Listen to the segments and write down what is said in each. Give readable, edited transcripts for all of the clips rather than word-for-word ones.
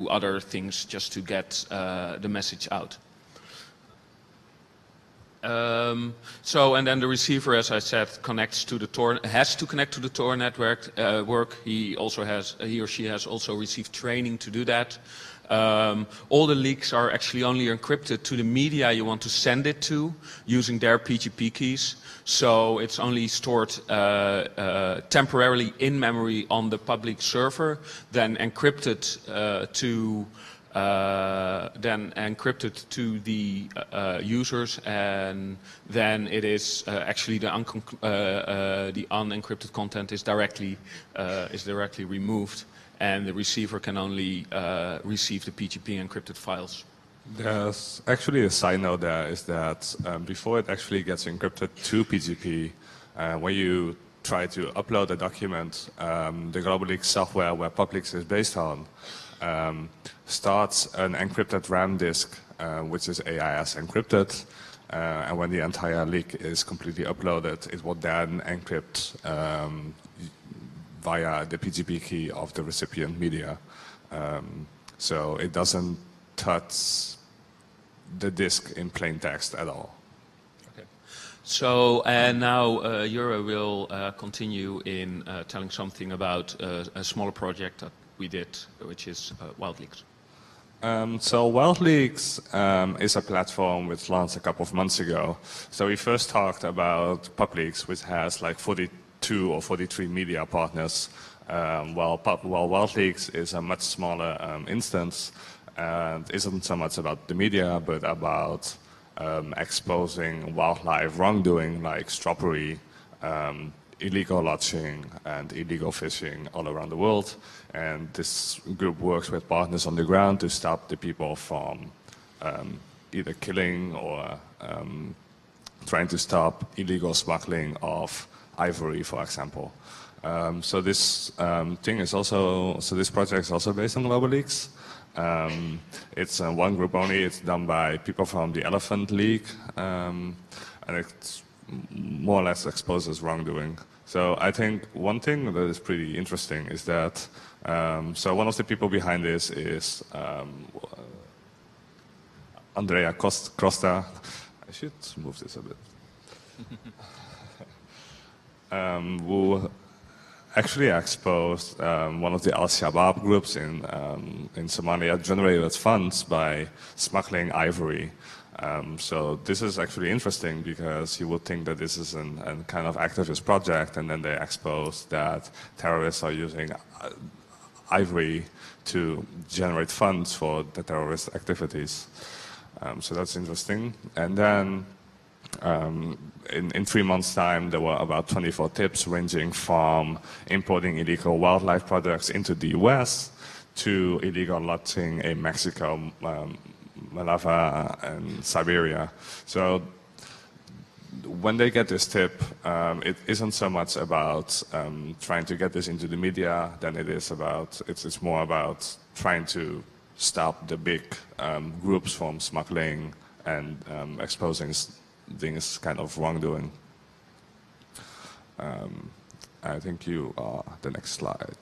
other things just to get the message out. And then the receiver, as I said, connects to the Tor, has to connect to the Tor network. He or she has also received training to do that. All the leaks are actually only encrypted to the media you want to send it to using their PGP keys. So it's only stored temporarily in memory on the public server, then encrypted to the users, and then it is actually the unencrypted content is directly removed, and the receiver can only receive the PGP encrypted files. There's actually a side note there, is that before it actually gets encrypted to PGP, when you try to upload a document, the Globaleaks software where Publeaks is based on starts an encrypted RAM disk, which is AIS encrypted, and when the entire leak is completely uploaded, it will then encrypt via the PGP key of the recipient media. So it doesn't touch the disk in plain text at all. Okay. So, and now Jurre will continue in telling something about a smaller project that we did, which is Wildleaks. So Wildleaks is a platform which launched a couple of months ago. So we first talked about Publeaks, which has like 42 or 43 media partners, while Wildleaks is a much smaller instance and isn't so much about the media, but about exposing wildlife wrongdoing like strawberry, illegal lodging and illegal fishing all around the world. And this group works with partners on the ground to stop the people from either killing or trying to stop illegal smuggling of ivory, for example. So this this project is also based on Globaleaks. It's one group only. It's done by people from the Elephant League, and it's more or less exposes wrongdoing. So I think one thing that is pretty interesting is that so one of the people behind this is Andrea Costa. I should move this a bit. Who actually exposed one of the Al-Shabaab groups in Somalia, generated funds by smuggling ivory. So this is actually interesting because you would think that this is a kind of activist project, and then they expose that terrorists are using ivory to generate funds for the terrorist activities. So that's interesting. And then in 3 months' time, there were about 24 tips ranging from importing illegal wildlife products into the US to illegal lodging in Mexico, Malava and Siberia. So when they get this tip, it isn't so much about trying to get this into the media than it is about, it's more about trying to stop the big groups from smuggling and exposing things kind of wrongdoing. I think you are the next slide.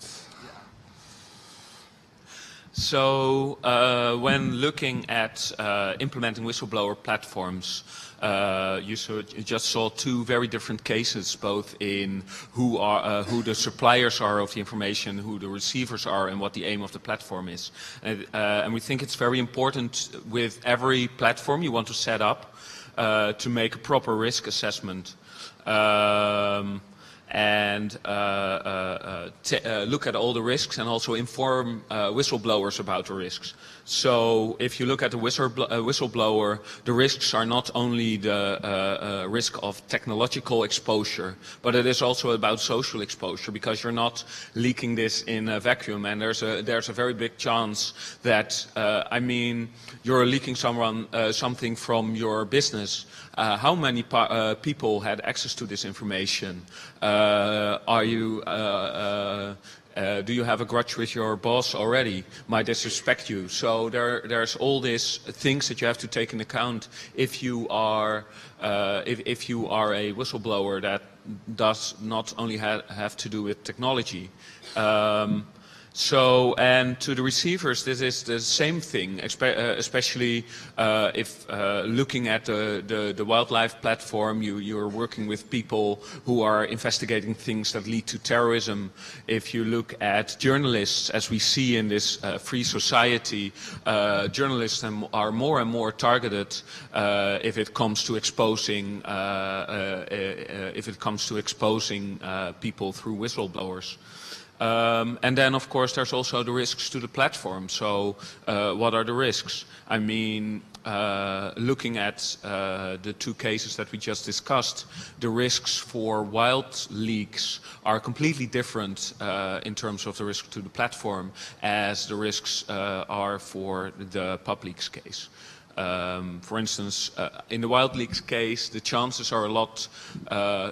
So when looking at implementing whistleblower platforms, you just saw two very different cases, both in who the suppliers are of the information, who the receivers are, and what the aim of the platform is. And we think it's very important with every platform you want to set up to make a proper risk assessment. And look at all the risks and also inform whistleblowers about the risks. So if you look at the whistleblower, the risks are not only the risk of technological exposure, but it is also about social exposure, because you're not leaking this in a vacuum, and there's a very big chance that you're leaking something from your business. How many people had access to this information? Do you have a grudge with your boss already? Might they suspect you? So there's all these things that you have to take into account if you are if you are a whistleblower that does not only have to do with technology. So, and to the receivers, this is the same thing, especially if looking at the wildlife platform, you're working with people who are investigating things that lead to terrorism. If you look at journalists, as we see in this free society, journalists are more and more targeted if it comes to exposing people through whistleblowers. And then, of course, there's also the risks to the platform. So what are the risks? I mean, looking at the two cases that we just discussed, the risks for Wildleaks are completely different in terms of the risk to the platform as the risks are for the Publeaks case. For instance, in the Wildleaks case, the chances are a lot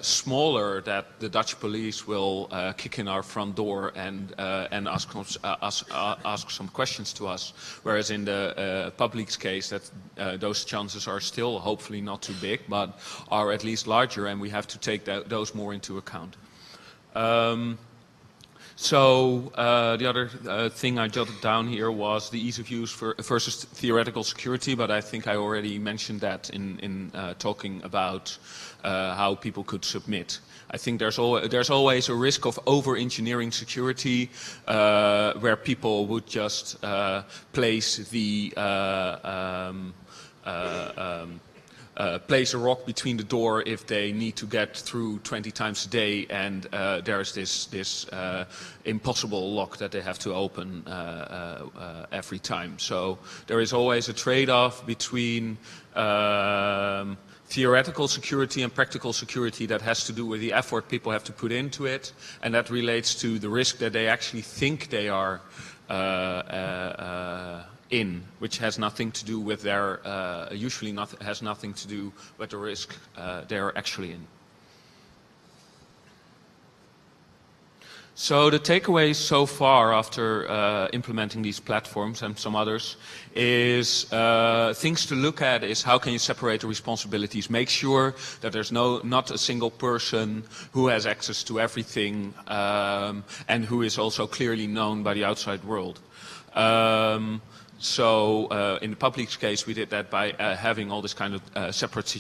smaller that the Dutch police will kick in our front door and ask some questions to us. Whereas in the Publeaks case, those chances are still hopefully not too big, but are at least larger, and we have to take those more into account. So the other thing I jotted down here was the ease of use versus theoretical security, but I think I already mentioned that in talking about how people could submit. I think there's always a risk of over-engineering security where people would just place place a rock between the door if they need to get through 20 times a day, and there's this impossible lock that they have to open every time. So there is always a trade-off between theoretical security and practical security that has to do with the effort people have to put into it, and that relates to the risk that they actually think they are in, which has nothing to do with their, has nothing to do with the risk they're actually in. So the takeaways so far after implementing these platforms and some others is things to look at is how can you separate the responsibilities. Make sure that there's not a single person who has access to everything and who is also clearly known by the outside world. So in the Publeaks case, we did that by having all this kind of separate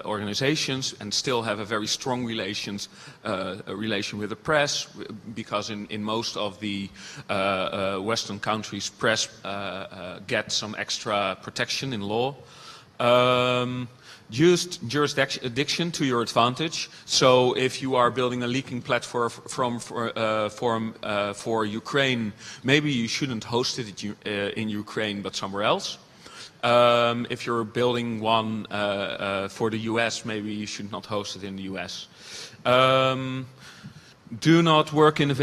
organizations and still have a very strong relation with the press, because in most of the Western countries, press get some extra protection in law. Used jurisdiction to your advantage. So if you are building a leaking platform for Ukraine, maybe you shouldn't host it in Ukraine but somewhere else. If you're building one for the US, maybe you should not host it in the US. Do not work in a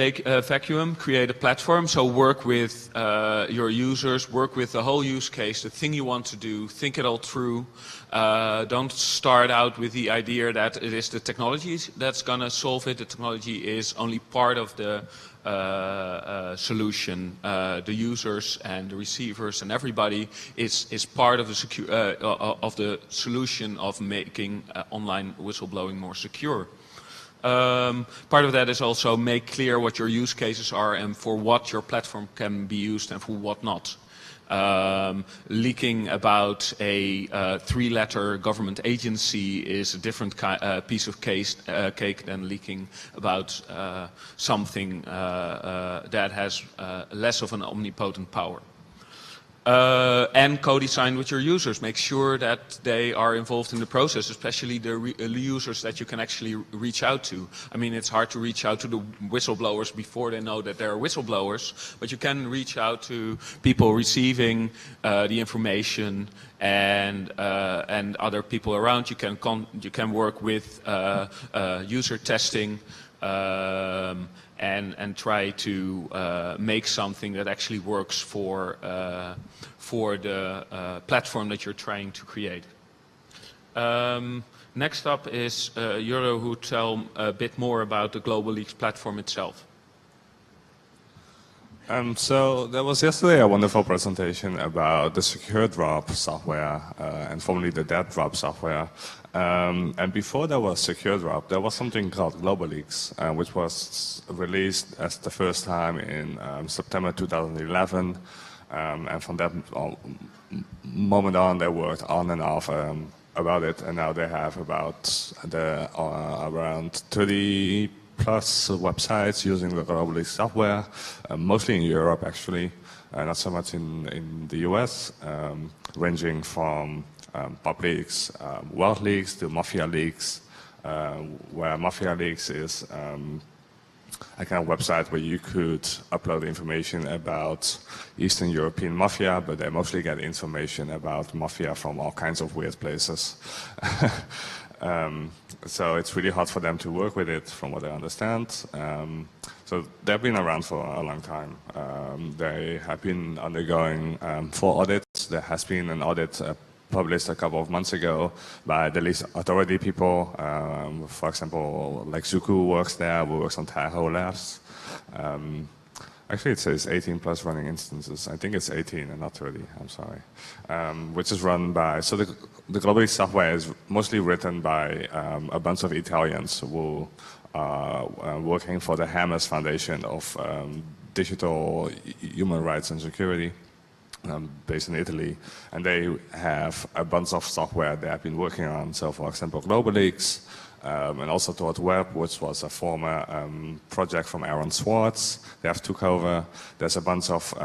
vacuum, create a platform, so work with your users, work with the whole use case, the thing you want to do, think it all through. Don't start out with the idea that it is the technology that's going to solve it. The technology is only part of the solution. The users and the receivers and everybody is part of the solution of making online whistleblowing more secure. Part of that is also make clear what your use cases are and for what your platform can be used and for what not. Leaking about a 3-letter government agency is a different piece of cake than leaking about something that has less of an omnipotent power. And co-design with your users. Make sure that they are involved in the process, especially the users that you can actually reach out to. I mean, it's hard to reach out to the whistleblowers before they know that they're whistleblowers, but you can reach out to people receiving the information and other people around. You can work with user testing. And try to make something that actually works for the platform that you're trying to create. Next up is Jurre, who will tell a bit more about the Globaleaks platform itself. So there was yesterday a wonderful presentation about the SecureDrop software, and formerly the DeadDrop software. And before there was SecureDrop, there was something called Globaleaks, which was released as the first time in September 2011. And from that moment on, they worked on and off about it, and now they have about around 30 plus websites using the Globaleaks software, mostly in Europe actually, not so much in the US, ranging from Publeaks, Wildleaks to Mafia Leaks, where Mafia Leaks is a kind of website where you could upload information about Eastern European mafia, but they mostly get information about mafia from all kinds of weird places. So it's really hard for them to work with it, from what I understand. So they've been around for a long time. They have been undergoing 4 audits. There has been an audit published a couple of months ago by the least authority people. For example, like Zuku works there, who works on Tahoe Labs. Actually, it says 18 plus running instances. I think it's 18 and not 30, I'm sorry. Which is run by, so the Globaleaks software is mostly written by a bunch of Italians who are working for the Hermes Foundation of Digital Human Rights and Security, based in Italy. And they have a bunch of software they have been working on. So for example, Globaleaks, and also Towards Web, which was a former project from Aaron Swartz. They have took over. There's a bunch of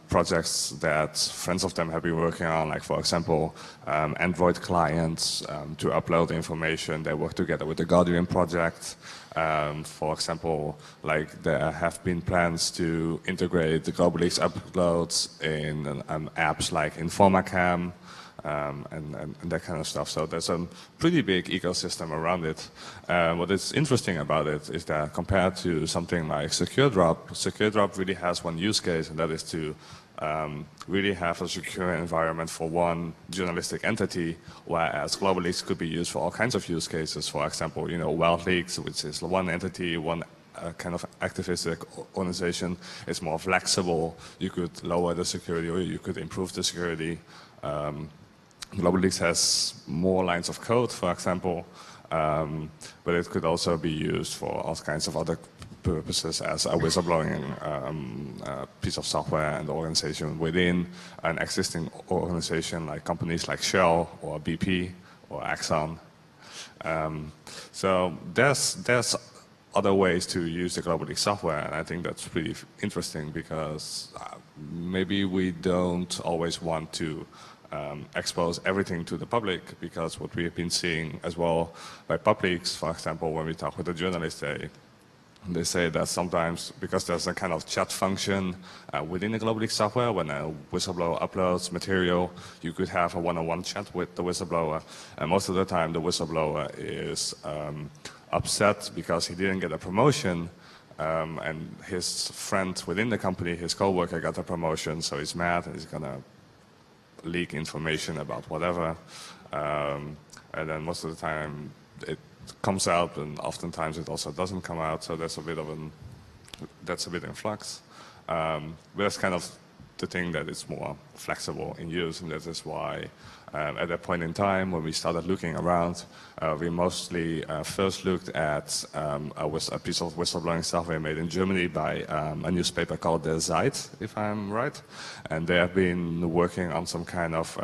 projects that friends of them have been working on, like for example, Android clients to upload information. They work together with the Guardian project. For example, like there have been plans to integrate the Globaleaks uploads in apps like InformaCam, and that kind of stuff. So there's a pretty big ecosystem around it. What is interesting about it is that compared to something like SecureDrop really has one use case, and that is to really have a secure environment for one journalistic entity, whereas Globaleaks could be used for all kinds of use cases. For example, you know, Wildleaks, which is one entity, one kind of activistic organization, is more flexible. You could lower the security or you could improve the security. Globaleaks has more lines of code, for example, but it could also be used for all kinds of other purposes as a whistleblowing piece of software and organization within an existing organization, like companies like Shell or BP or Exxon. So there's other ways to use the Globaleaks software, and I think that's pretty interesting because maybe we don't always want to expose everything to the public, because what we have been seeing as well by Publeaks, for example, when we talk with the journalists, they say that sometimes, because there's a kind of chat function within the Globaleaks software, when a whistleblower uploads material, you could have a one-on-one chat with the whistleblower, and most of the time the whistleblower is upset because he didn't get a promotion, and his friend within the company, his co-worker, got a promotion, so he's mad and he's gonna leak information about whatever, and then most of the time it comes out, and oftentimes it also doesn't come out. So there's a bit of that's a bit in flux. But that's kind of the thing, that it's more flexible in use, and that is why at that point in time when we started looking around, we mostly first looked at a piece of whistleblowing software made in Germany by a newspaper called Der Zeit, if I'm right, and they have been working on some kind of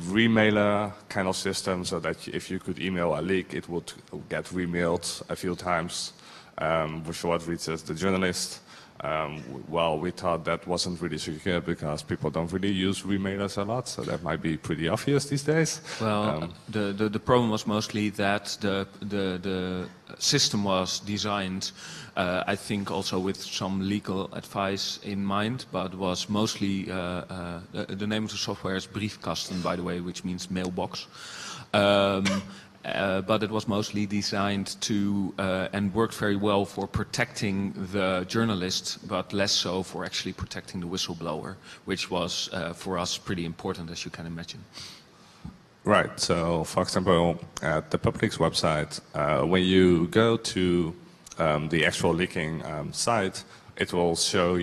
remailer kind of system, so that if you could email a leak, it would get remailed a few times before it reaches the journalist. Well, we thought that wasn't really secure because people don't really use remailers a lot, so that might be pretty obvious these days. Well, the problem was mostly that the system was designed, I think also with some legal advice in mind, but was mostly, the name of the software is Briefkasten, by the way, which means mailbox. But it was mostly designed to and worked very well for protecting the journalist, but less so for actually protecting the whistleblower, which was for us pretty important, as you can imagine. Right. So, for example, at the Publeaks website, when you go to the actual leaking site, it will show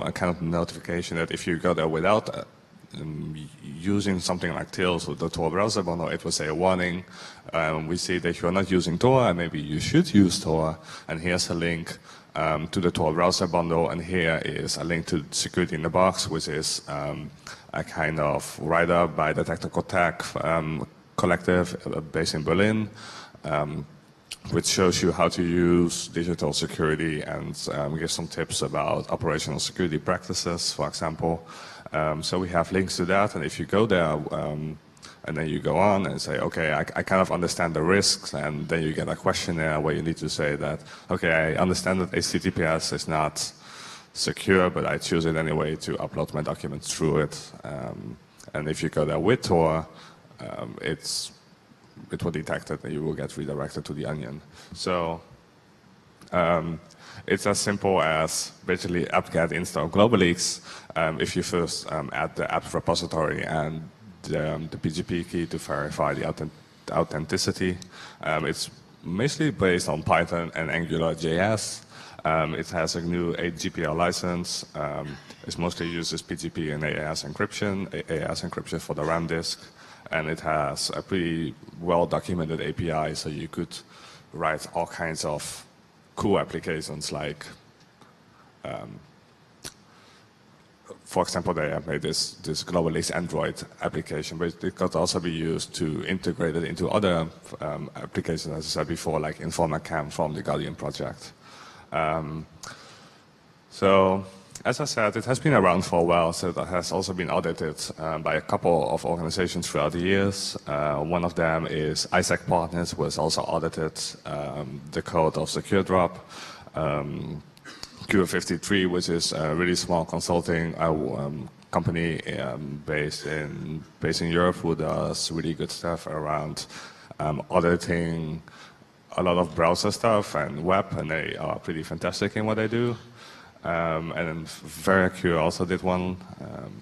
a kind of notification that if you go there without using something like Tails or the Tor browser bundle, it will say a warning. We see that you're not using Tor, and maybe you should use Tor. And here's a link to the Tor browser bundle, and here is a link to Security in the Box, which is a kind of write-up by the Technical Tech collective based in Berlin, which shows you how to use digital security and gives some tips about operational security practices, for example. So we have links to that, and if you go there and then you go on and say, okay, I kind of understand the risks, and then you get a questionnaire where you need to say that, okay, I understand that HTTPS is not secure, but I choose it anyway to upload my documents through it. And if you go there with Tor, it will detect it and you will get redirected to the onion. So it's as simple as basically apt-get install Globaleaks. If you first add the app repository and the PGP key to verify the authenticity. It's mostly based on Python and AngularJS. It has a new 8 GPL license. It mostly uses PGP and AES encryption for the RAM disk. And it has a pretty well-documented API, so you could write all kinds of cool applications like, for example, they have made this Globaleaks Android application, but it could also be used to integrate it into other applications, as I said before, like Informacam from the Guardian project. So, as I said, it has been around for a while, so it has also been audited by a couple of organizations throughout the years. One of them is ISAC Partners, was also audited the code of SecureDrop. Q53, which is a really small consulting company based in Europe, who does really good stuff around auditing a lot of browser stuff and web, and they are pretty fantastic in what they do. And then Veracure also did one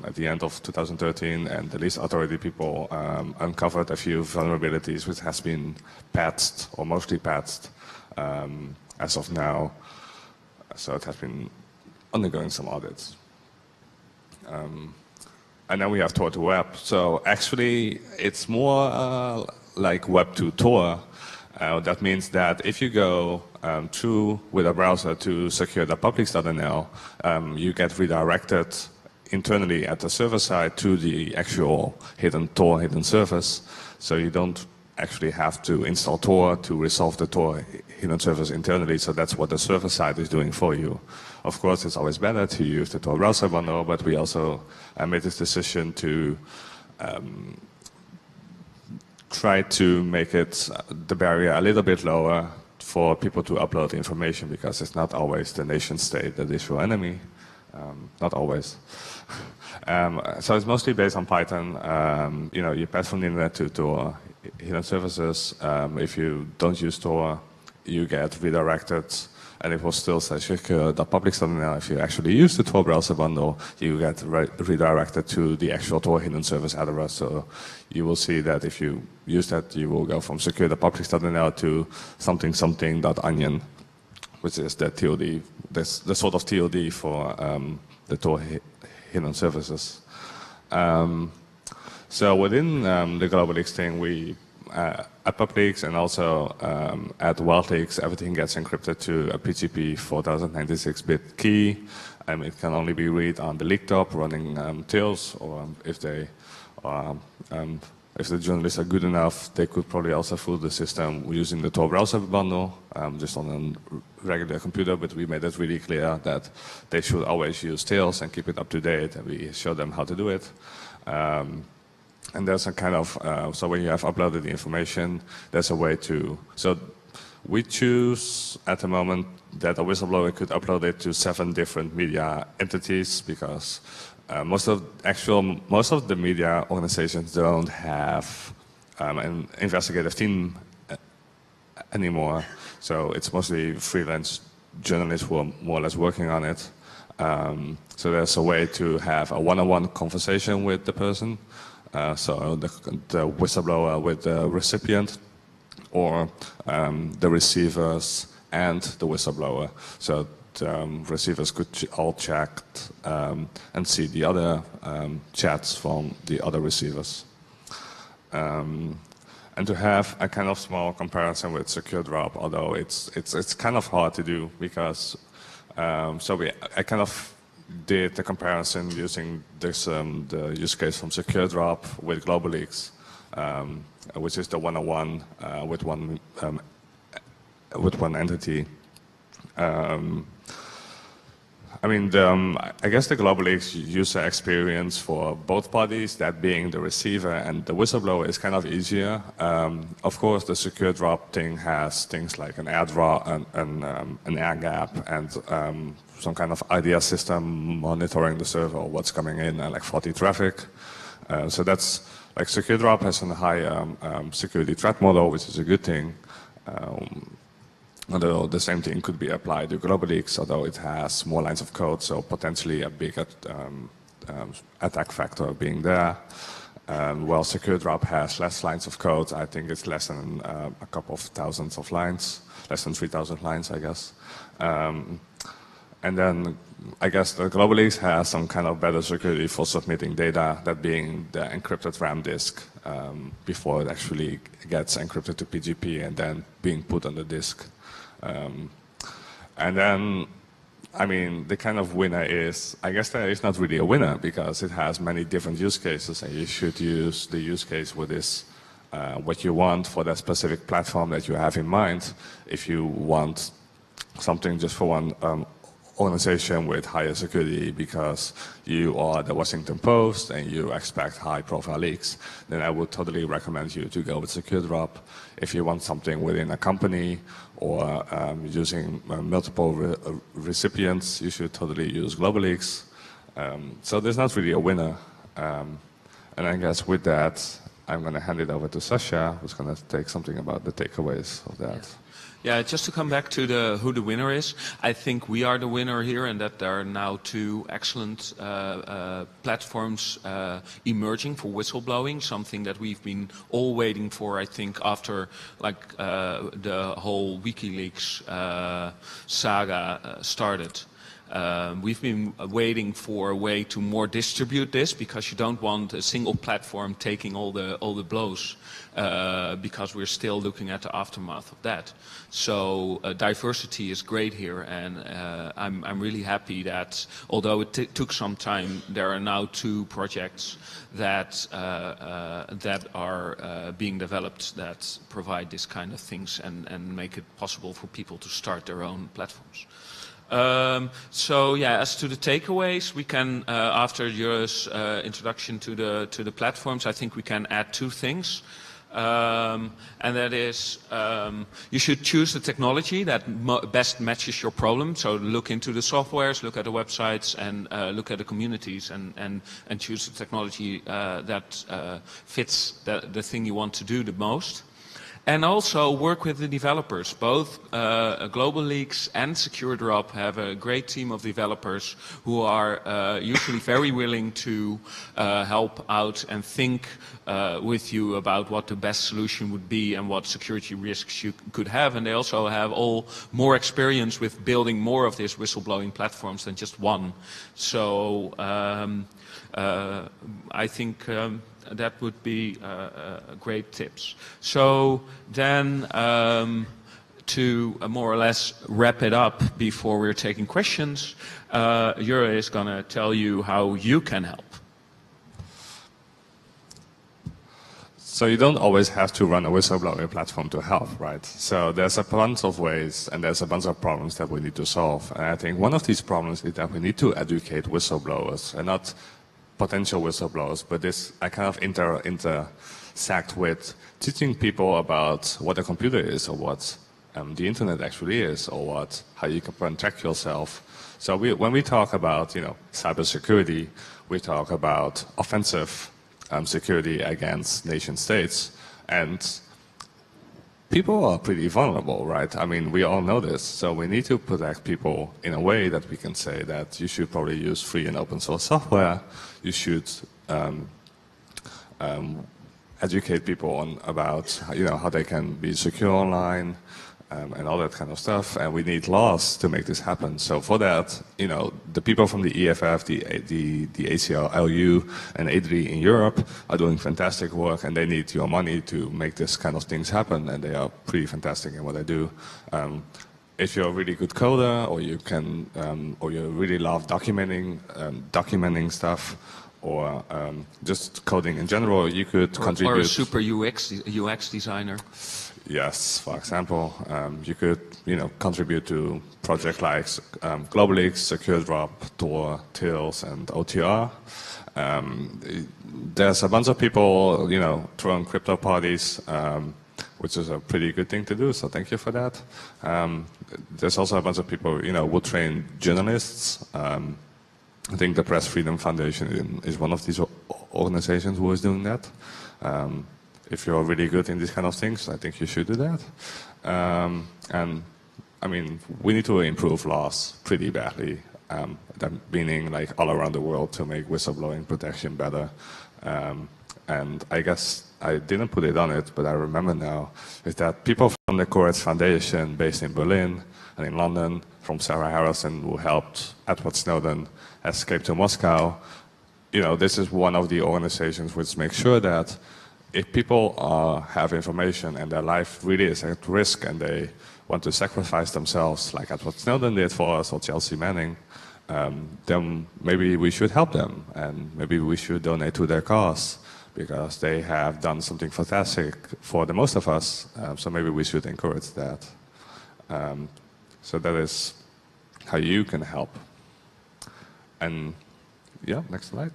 at the end of 2013, and the least authority people uncovered a few vulnerabilities which has been patched, or mostly patched, as of now. So it has been undergoing some audits. And then we have Tor to Web. So actually, it's more like Web to Tor. That means that if you go through with a browser to secure.publeaks.nl, you get redirected internally at the server side to the actual hidden service. So you don't actually have to install Tor to resolve the Tor hidden service internally. So that's what the server side is doing for you. Of course, it's always better to use the Tor browser bundle, but we also made this decision to try to make it the barrier a little bit lower for people to upload information, because it's not always the nation state that is your enemy. Not always. So it's mostly based on Python. You pass from the internet to Tor hidden services. If you don't use Tor, you get redirected, and it will still say secure.publeaks.nl. If you actually use the Tor browser bundle, you get redirected to the actual Tor hidden service address. So you will see that if you use that, you will go from secure.publeaks.nl to something.onion, which is the TLD, the sort of TLD for the Tor hidden services. So within the Globaleaks thing, we at Publeaks and also at Wildleaks, everything gets encrypted to a PGP 4096-bit key. It can only be read on the leak top running Tails, or if the journalists are good enough, they could probably also fool the system using the Tor browser bundle, just on a regular computer. But we made it really clear that they should always use Tails and keep it up to date, and we show them how to do it. And there's a kind of, so when you have uploaded the information, there's a way to, so we choose at the moment that a whistleblower could upload it to 7 different media entities, because most of the media organizations don't have an investigative team anymore. So it's mostly freelance journalists who are more or less working on it. So there's a way to have a one-on-one conversation with the person. So the whistleblower with the recipient, or the receivers and the whistleblower. So receivers could all check and see the other chats from the other receivers. And to have a kind of small comparison with SecureDrop, although it's kind of hard to do because I kind of did the comparison using this the use case from SecureDrop with Globaleaks, which is the one-on-one with one entity. I mean, I guess the Globaleaks user experience for both parties, that being the receiver and the whistleblower, is kind of easier. Of course, the SecureDrop thing has things like an an air gap, and some kind of IDS system monitoring the server, what's coming in, and like faulty traffic. So that's like SecureDrop has a high security threat model, which is a good thing. Although the same thing could be applied to Globaleaks, although it has more lines of code, so potentially a big attack factor being there. While SecureDrop has less lines of code, I think it's less than a couple of thousands of lines, less than 3,000 lines, I guess. And then I guess the Globaleaks has some kind of better security for submitting data, that being the encrypted RAM disk before it actually gets encrypted to PGP and then being put on the disk. And then, I mean, the kind of winner is, I guess there is not really a winner because it has many different use cases, and you should use the use case with this, what you want for that specific platform that you have in mind. If you want something just for one organization with higher security because you are the Washington Post and you expect high-profile leaks, then I would totally recommend you to go with SecureDrop. If you want something within a company or using multiple recipients, you should totally use Globaleaks. So there's not really a winner. And I guess with that, I'm going to hand it over to Sacha, who's going to take something about the takeaways of that. Yeah, just to come back to who the winner is, I think we are the winner here, and that there are now two excellent platforms emerging for whistleblowing, something that we've been all waiting for, I think, after like the whole WikiLeaks saga started. We've been waiting for a way to more distribute this, because you don't want a single platform taking all the blows, because we're still looking at the aftermath of that. So diversity is great here, and I'm really happy that although it took some time, there are now two projects that that are being developed that provide this kind of things and make it possible for people to start their own platforms. So yeah, as to the takeaways, we can, after Jurre's introduction to the platforms, I think we can add two things. And that is, you should choose the technology that best matches your problem. So look into the softwares, look at the websites, and look at the communities, and choose the technology that fits the thing you want to do the most. And also work with the developers. Both Globaleaks and SecureDrop have a great team of developers who are usually very willing to help out and think with you about what the best solution would be and what security risks you could have. And they also have all more experience with building more of these whistleblowing platforms than just one. So I think that would be great tips. So then to more or less wrap it up before we're taking questions, Jurre is going to tell you how you can help. So you don't always have to run a whistleblowing platform to help, right? So there's a bunch of ways and there's a bunch of problems that we need to solve. And I think one of these problems is that we need to educate whistleblowers, and not potential whistleblowers, but this I kind of intersect with teaching people about what a computer is, or what the internet actually is, or how you can protect yourself. So when we talk about cybersecurity, we talk about offensive security against nation states, and people are pretty vulnerable, right? I mean, we all know this. So we need to protect people in a way that we can say that you should probably use free and open source software. You should educate people about how they can be secure online. and all that kind of stuff. And we need laws to make this happen. So for that, the people from the EFF, the ACLU, and ADRI in Europe are doing fantastic work, and they need your money to make this kind of things happen. And they are pretty fantastic in what they do. If you're a really good coder, or or you really love documenting stuff, or just coding in general, you could contribute. Or a super UX designer. Yes, for example, you could contribute to projects like Globaleaks, SecureDrop, Tor, Tails, and OTR. There's a bunch of people, throwing crypto parties, which is a pretty good thing to do, so thank you for that. There's also a bunch of people, who train journalists. I think the Press Freedom Foundation is one of these organizations who is doing that. If you're really good in these kind of things, I think you should do that. And I mean, we need to improve laws pretty badly, that meaning like all around the world, to make whistleblowing protection better. And I guess I didn't put it on it, but I remember now, is that people from the Koretz Foundation based in Berlin and in London, from Sarah Harrison, who helped Edward Snowden escape to Moscow, this is one of the organizations which makes sure that if people have information and their life really is at risk and they want to sacrifice themselves, like Edward Snowden did for us, or Chelsea Manning, then maybe we should help them, and maybe we should donate to their cause, because they have done something fantastic for the most of us, so maybe we should encourage that. So that is how you can help. And yeah, next slide.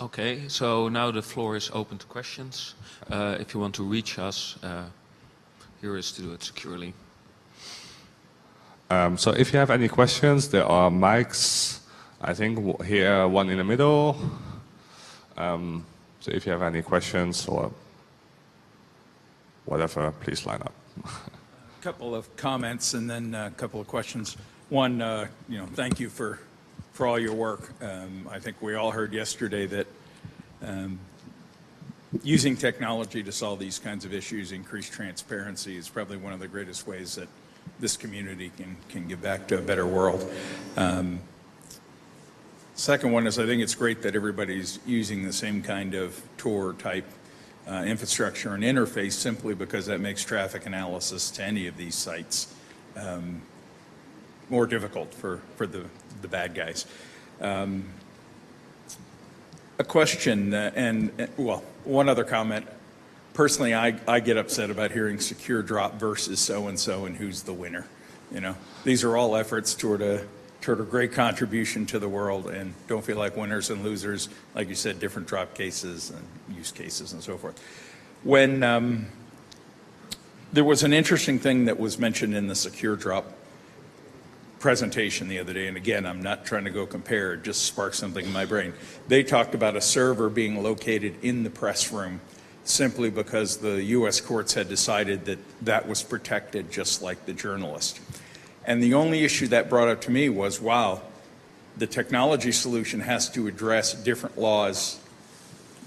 Okay, so now the floor is open to questions. If you want to reach us, here is to do it securely. So if you have any questions, there are mics, I think here, one in the middle. So if you have any questions or whatever, please line up. A couple of comments and then a couple of questions. One, thank you for all your work. I think we all heard yesterday that using technology to solve these kinds of issues, increase transparency, is probably one of the greatest ways that this community can give back to a better world. Second one is, I think it's great that everybody's using the same kind of Tor type infrastructure and interface, simply because that makes traffic analysis to any of these sites more difficult for the bad guys. A question, well, one other comment. Personally, I get upset about hearing SecureDrop versus so-and-so and who's the winner. These are all efforts toward a great contribution to the world, and don't feel like winners and losers. Like you said, different drop cases and use cases and so forth. When there was an interesting thing that was mentioned in the SecureDrop presentation the other day, and again, I'm not trying to go compare, it just sparked something in my brain. They talked about a server being located in the press room simply because the US courts had decided that that was protected, just like the journalist. And the only issue that brought up to me was, wow, the technology solution has to address different laws,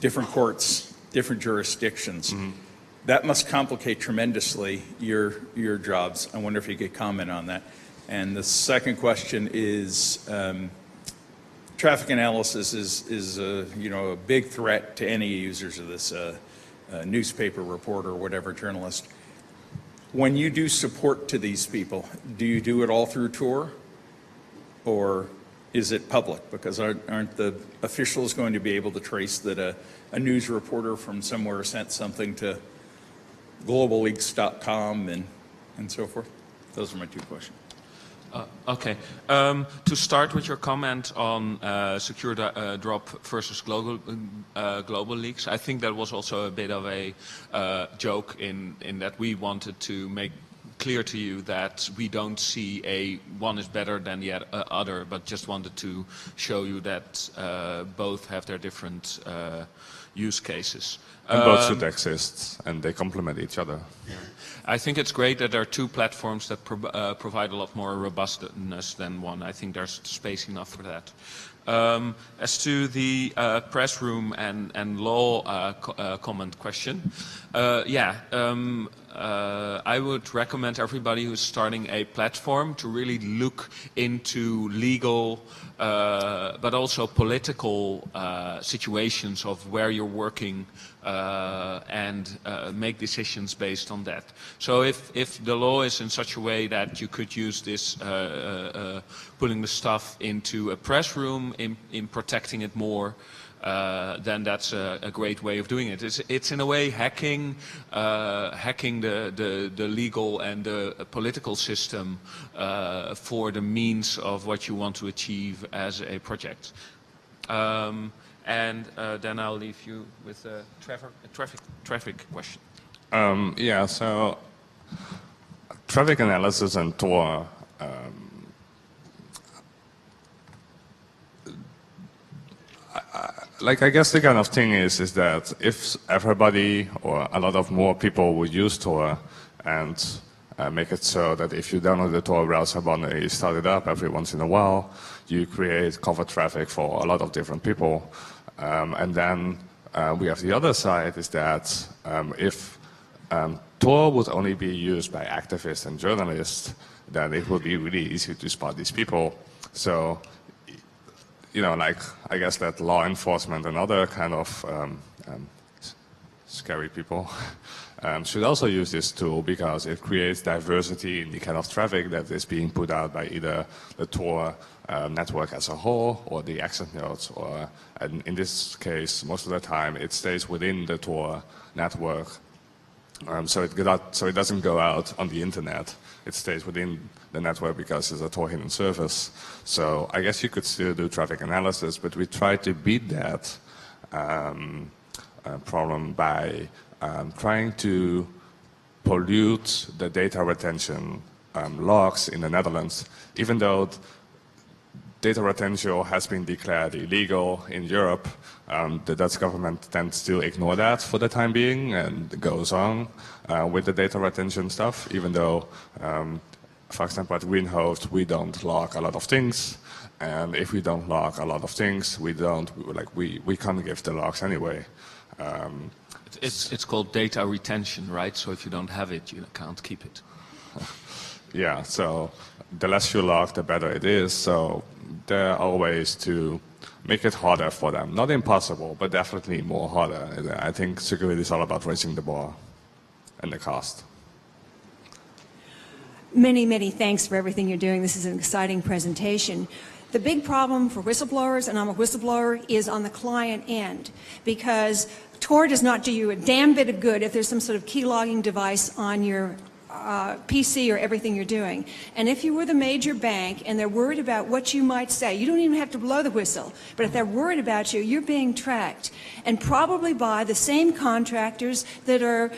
different courts, different jurisdictions. Mm-hmm. That must complicate tremendously your jobs. I wonder if you could comment on that. And the second question is, traffic analysis is a big threat to any users of this newspaper reporter or whatever journalist. When you do support to these people, do you do it all through Tor, or is it public? Because aren't the officials going to be able to trace that a news reporter from somewhere sent something to Globaleaks.com and so forth? Those are my two questions. Okay. To start with your comment on SecureDrop versus Globaleaks, I think that was also a bit of a joke in that we wanted to make clear to you that we don't see one is better than the other, but just wanted to show you that both have their different use cases. And both should exist, and they complement each other. Yeah. I think it's great that there are two platforms that provide a lot more robustness than one. I think there's space enough for that. As to the press room and law comment question, I would recommend everybody who's starting a platform to really look into legal but also political situations of where you're working and make decisions based on that. So if the law is in such a way that you could use this putting the stuff into a press room in protecting it more, then that's a great way of doing it. It's in a way hacking the legal and the political system for the means of what you want to achieve as a project. And then I'll leave you with a traffic question. Yeah, so traffic analysis and Tor. I guess the kind of thing is that if everybody or a lot of more people would use Tor and make it so that if you download the Tor browser bundle and you start it up every once in a while, you create covered traffic for a lot of different people. And then we have the other side is that if Tor would only be used by activists and journalists, then it would be really easy to spot these people. So, you know, like, I guess that law enforcement and other kind of scary people should also use this tool because it creates diversity in the kind of traffic that is being put out by either the Tor network as a whole or the access nodes, or and in this case, most of the time, it stays within the Tor network. So it doesn't go out on the internet. It stays within the network because it's a Tor hidden service. So I guess you could still do traffic analysis, but we try to beat that problem by trying to pollute the data retention logs in the Netherlands, even though data retention has been declared illegal in Europe. The Dutch government tends to ignore that for the time being and goes on with the data retention stuff, even though, for example, at Greenhost, we don't log a lot of things. And if we don't log a lot of things, we can't give the logs anyway. It's called data retention, right? So if you don't have it, you can't keep it. Yeah, so the less you log, the better it is. So there are ways to make it harder for them. Not impossible, but definitely more harder. I think security is all about raising the bar and the cost. Many, many thanks for everything you're doing. This is an exciting presentation. The big problem for whistleblowers, and I'm a whistleblower, is on the client end, because Tor does not do you a damn bit of good if there's some sort of key logging device on your PC or everything you're doing. And if you were the major bank and they're worried about what you might say, you don't even have to blow the whistle, but if they're worried about you, you're being tracked, and probably by the same contractors that are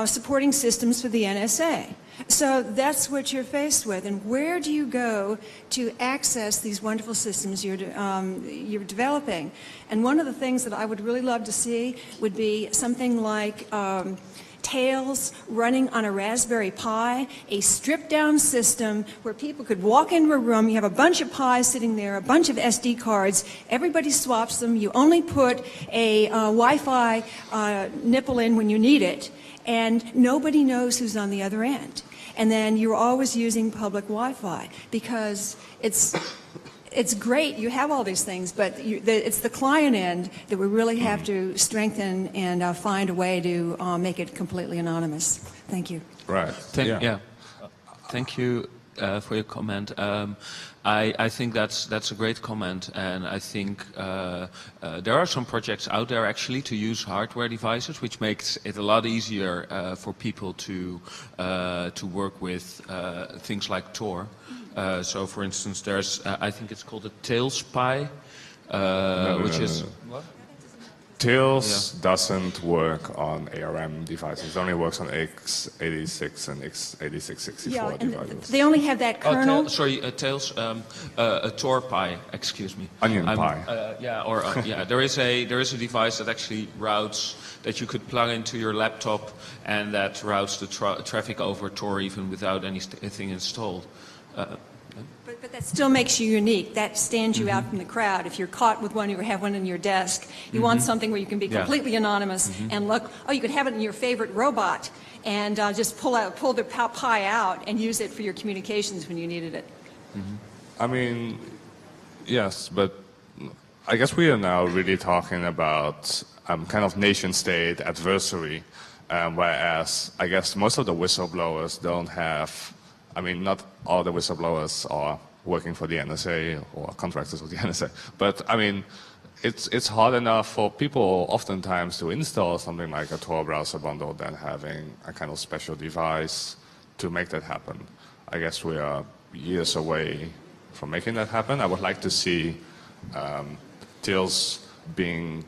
supporting systems for the NSA. So that's what you're faced with. And where do you go to access these wonderful systems you're developing? And one of the things that I would really love to see would be something like Tails running on a Raspberry Pi, a stripped-down system where people could walk into a room, you have a bunch of Pis sitting there, a bunch of SD cards, everybody swaps them, you only put a Wi-Fi nipple in when you need it, and nobody knows who's on the other end. And then you're always using public Wi-Fi because it's great, you have all these things, but it's the client end that we really have to strengthen and find a way to make it completely anonymous. Thank you. Right. Thank you for your comment. I think that's a great comment, and I think there are some projects out there actually to use hardware devices, which makes it a lot easier for people to work with things like Tor. So, for instance, there's I think it's called a Tails Pi, which is what? Tails doesn't work on ARM devices. It only works on x86 and x86-64 devices. They only have that kernel. Tails, a Tor Pi, excuse me. Onion Pi. There is a device that actually routes, that you could plug into your laptop, and that routes the traffic over Tor even without anything installed. But that still makes you unique. That stands you out from the crowd. If you're caught with one, you have one in your desk. You want something where you can be completely anonymous and look. Oh, you could have it in your favorite robot and just pull the pie out and use it for your communications when you needed it. I mean, yes, but I guess we are now really talking about kind of nation-state adversary, whereas I guess most of the whistleblowers don't have, I mean, not all the whistleblowers are working for the NSA or contractors of the NSA, but I mean, it's hard enough for people oftentimes to install something like a Tor browser bundle than having a kind of special device to make that happen. I guess we are years away from making that happen. I would like to see TILs being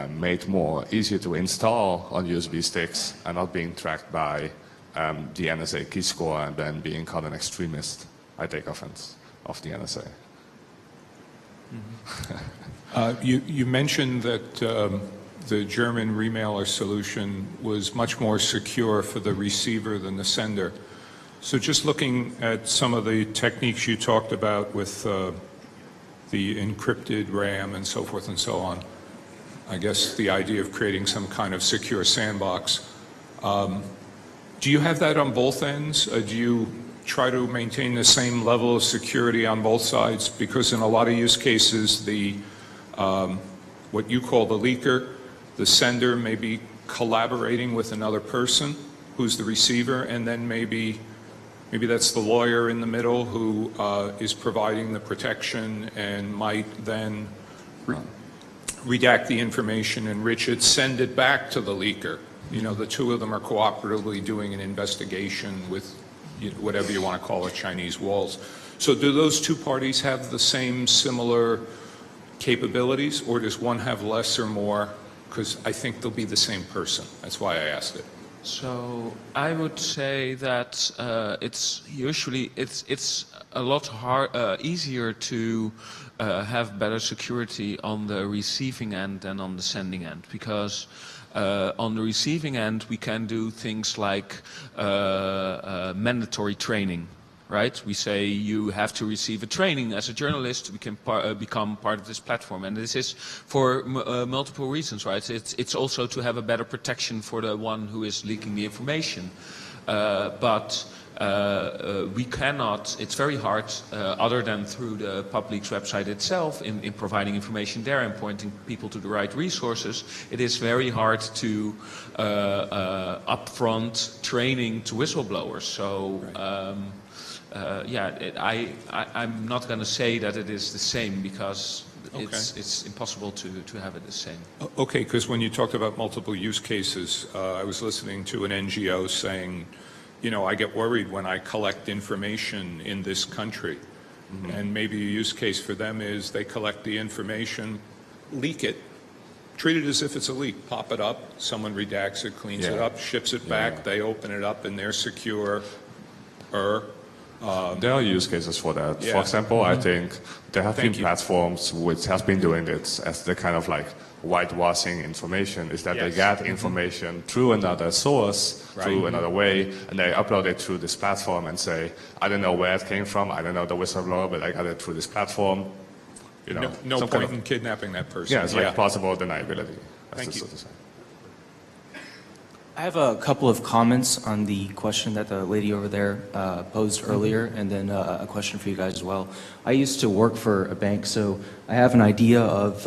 made more easier to install on USB sticks and not being tracked by the NSA key score and then being called an extremist. I take offense of the NSA. You mentioned that the German remailer solution was much more secure for the receiver than the sender. So just looking at some of the techniques you talked about with the encrypted RAM and so forth and so on, I guess the idea of creating some kind of secure sandbox. Do you have that on both ends? Do you try to maintain the same level of security on both sides? Because in a lot of use cases, what you call the leaker, the sender may be collaborating with another person who's the receiver, and then maybe that's the lawyer in the middle who is providing the protection and might then redact the information, enrich it, send it back to the leaker. You know, the two of them are cooperatively doing an investigation with whatever you want to call it, Chinese walls. So do those two parties have the same similar capabilities, or does one have less or more? Because I think they'll be the same person. That's why I asked it. So I would say that it's a lot easier to have better security on the receiving end than on the sending end, because on the receiving end we can do things like mandatory training. Right? We say you have to receive a training as a journalist. We can become part of this platform, and this is for multiple reasons, right? It's also to have a better protection for the one who is leaking the information. But we cannot. It's very hard, other than through the Publeaks website itself, in providing information there and pointing people to the right resources. It is very hard to upfront training to whistleblowers. So. I'm not going to say that it is the same, because it's impossible to have it the same. Okay, because when you talked about multiple use cases, I was listening to an NGO saying, you know, I get worried when I collect information in this country. And maybe a use case for them is they collect the information, leak it, treat it as if it's a leak, pop it up, someone redacts it, cleans it up, ships it back, they open it up, and they're secure. There are use cases for that. For example, I think there have been platforms which have been doing it as the kind of like whitewashing information, is that they get information through another source, through another way, and they upload it through this platform and say, I don't know where it came from, I don't know the whistleblower, but I got it through this platform. You know, no point in kidnapping that person. Yeah, it's like plausible deniability. Thank you. I have a couple of comments on the question that the lady over there posed earlier, and then a question for you guys as well. I used to work for a bank, so I have an idea of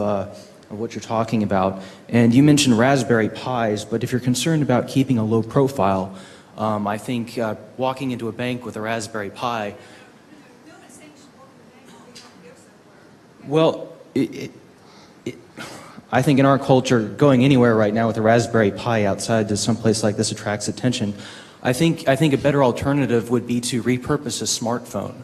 what you're talking about. And you mentioned Raspberry Pis, but if you're concerned about keeping a low profile, I think walking into a bank with a Raspberry Pi, well, I think in our culture, going anywhere right now with a Raspberry Pi outside to some place like this attracts attention. I think a better alternative would be to repurpose a smartphone.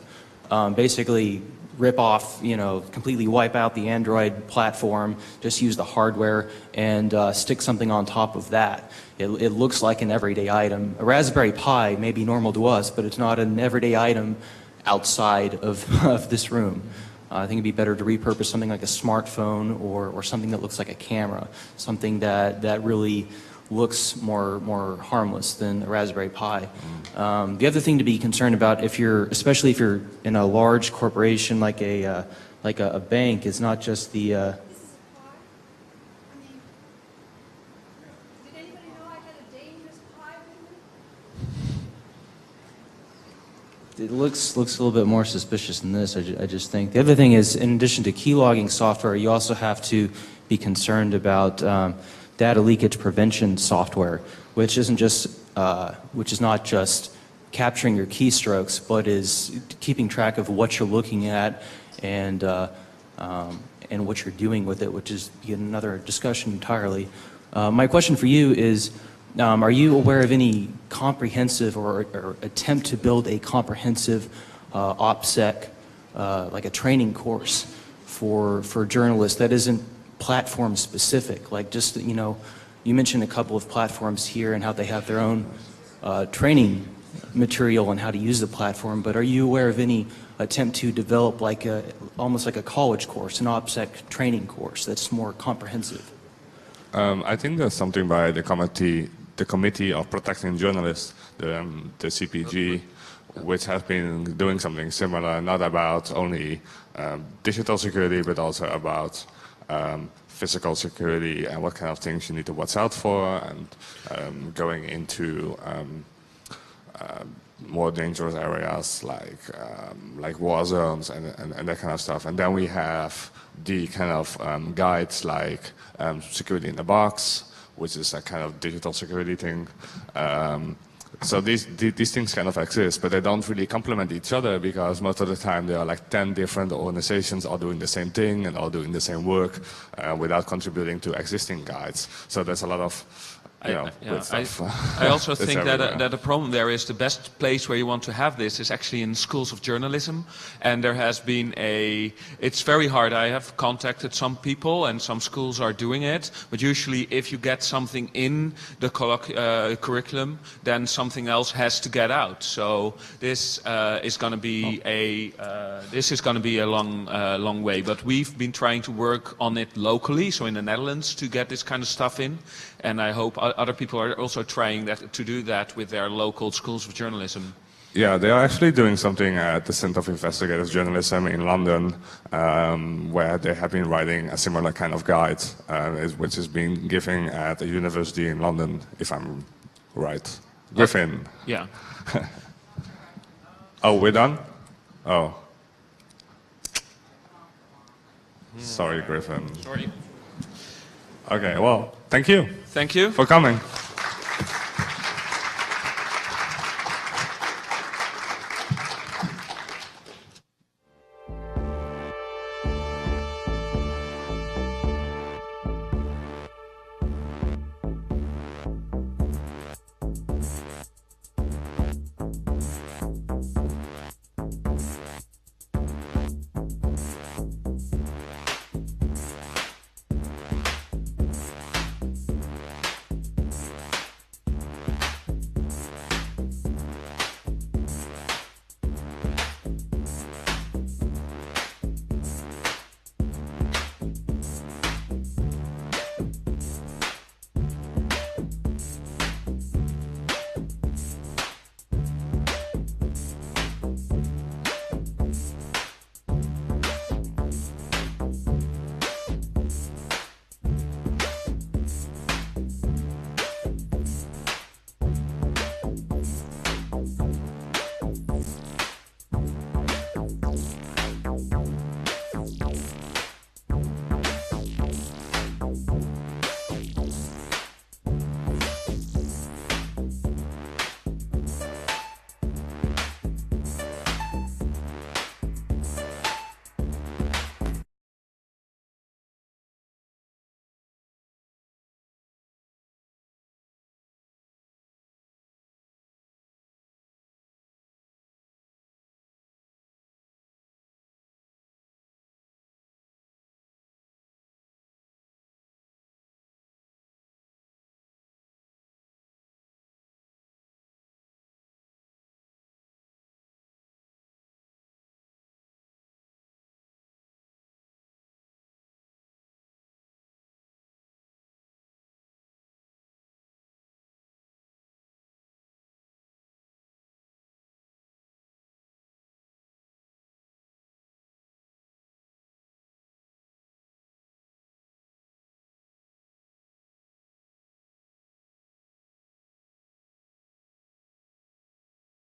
Basically rip off, completely wipe out the Android platform, just use the hardware and stick something on top of that. It looks like an everyday item. A Raspberry Pi may be normal to us, but it's not an everyday item outside of this room. I think it'd be better to repurpose something like a smartphone or something that looks like a camera, something that really looks more harmless than a Raspberry Pi. The other thing to be concerned about, especially if you're in a large corporation like a bank, is not just the It looks a little bit more suspicious than this, I just think. The other thing is, in addition to key logging software, you also have to be concerned about data leakage prevention software, which is not just capturing your keystrokes, but is keeping track of what you're looking at and what you're doing with it, which is another discussion entirely. My question for you is, are you aware of any comprehensive or attempt to build a comprehensive OPSEC, like a training course for journalists that isn't platform specific? Like just, you mentioned a couple of platforms here and how they have their own training material on how to use the platform, but are you aware of any attempt to develop almost like a college course, an OPSEC training course that's more comprehensive? I think there's something by the Committee of Protecting Journalists, the CPG, which has been doing something similar, not about only digital security, but also about physical security and what kind of things you need to watch out for, and going into more dangerous areas like war zones and that kind of stuff. And then we have the kind of guides like security in the box, which is a kind of digital security thing. So these things kind of exist, but they don't really complement each other, because most of the time there are like 10 different organizations all doing the same thing and all doing the same work without contributing to existing guides. So there's a lot of I also think that the problem there is the best place where you want to have this is actually in schools of journalism, and there has been it's very hard. I have contacted some people and some schools are doing it, but usually if you get something in the curriculum, then something else has to get out. So this is going to be a long way, but we've been trying to work on it locally, so in the Netherlands, to get this kind of stuff in, and I hope other people are also trying to do that with their local schools of journalism. Yeah, they are actually doing something at the Centre of Investigative Journalism in London, where they have been writing a similar kind of guide, which is being given at a university in London, if I'm right. Griffin. Yeah. Oh, we're done? Oh. Sorry, Griffin. Sorry. Okay, well, thank you. Thank you. For coming.